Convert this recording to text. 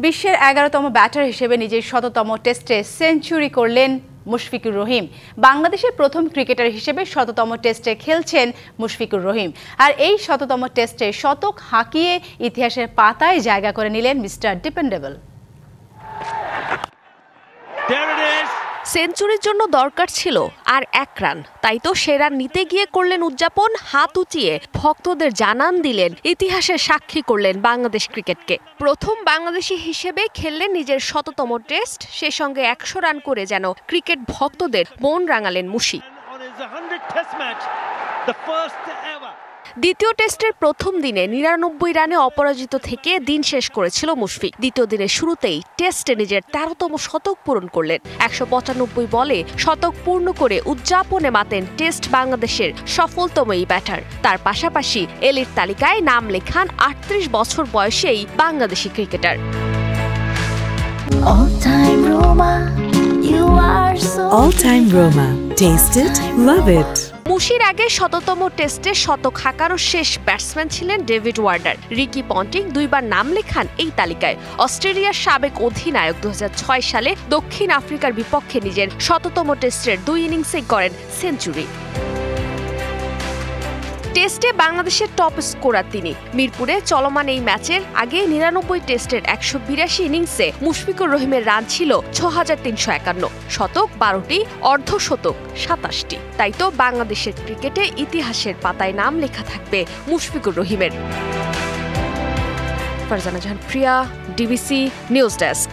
বিশ্বের ১১তম ব্যাটার হিসেবে নিজের ১০০তম টেস্টে সেঞ্চুরি করলেন মুশফিকুর রহিম। বাংলাদেশের প্রথম ক্রিকেটার হিসেবে ১০০তম টেস্টে খেলছেন মুশফিকুর রহিম। আর এই ১০০তম টেস্টে শতক হাঁকিয়ে ইতিহাসের পাতায় জায়গা করে নিলেন মিস্টার ডিপেন্ডেবল। সেঞ্চুরির জন্য দরকার ছিল আর ১ রান, তাই তো সে রান নিতে গিয়ে করলেন উদযাপন, হাত উঁচিয়ে ভক্তদের জানান দিলেন, ইতিহাসের সাক্ষী করলেন বাংলাদেশ ক্রিকেটকে। প্রথম বাংলাদেশি হিসেবে খেললেন নিজের ১০০তম টেস্ট, সে সঙ্গে ১০০ রান করে যেন ক্রিকেট ভক্তদের মন রাঙালেন মুশি। দ্বিতীয় টেস্টের প্রথম দিনে ৯৯ রানে অপরাজিত থেকে দিন শেষ করেছিল মুশফিক। দ্বিতীয় দিনের শুরুতেই টেস্টে নিজের ১৩তম শতক পূরণ করলেন। ১৯৫ বলে শতক পূর্ণ করে উদযাপনে মাতেন টেস্ট বাংলাদেশের সফলতম এই ব্যাটার। তার পাশাপাশি এলিট তালিকায় নাম লেখান ৩৮ বছর বয়সেই Bangladeshi cricketer. All time Roma. Taste it, love it. মুশির আগে ১০০তম টেস্টে শতক হাঁকারও শেষ ব্যাটসম্যান ছিলেন ডেভিড ওয়ার্নার। রিকি পন্টিং ২ বার নাম লেখান এই তালিকায়। অস্ট্রেলিয়ার সাবেক অধিনায়ক ২০০৬ সালে দক্ষিণ আফ্রিকার বিপক্ষে নিজের ১০০তম টেস্টের ২ ইনিংসেই করেন সেঞ্চুরি। টেস্টে বাংলাদেশের টপ স্কোরার তিনি। মিরপুরে চলমান এই ম্যাচের আগে ৯৯ টেস্টের ১৮২ ইনিংসে মুশফিকুর রহিমের রান ছিল ৬৩৫১, শতক ১২টি, অর্ধশতক ২৭টি। তাই তো বাংলাদেশের ক্রিকেটে ইতিহাসের পাতায় নাম লেখা থাকবে মুশফিকুর রহিমের। ফারজানা জাহান প্রিয়া, ডিবিসি নিউজ ডেস্ক।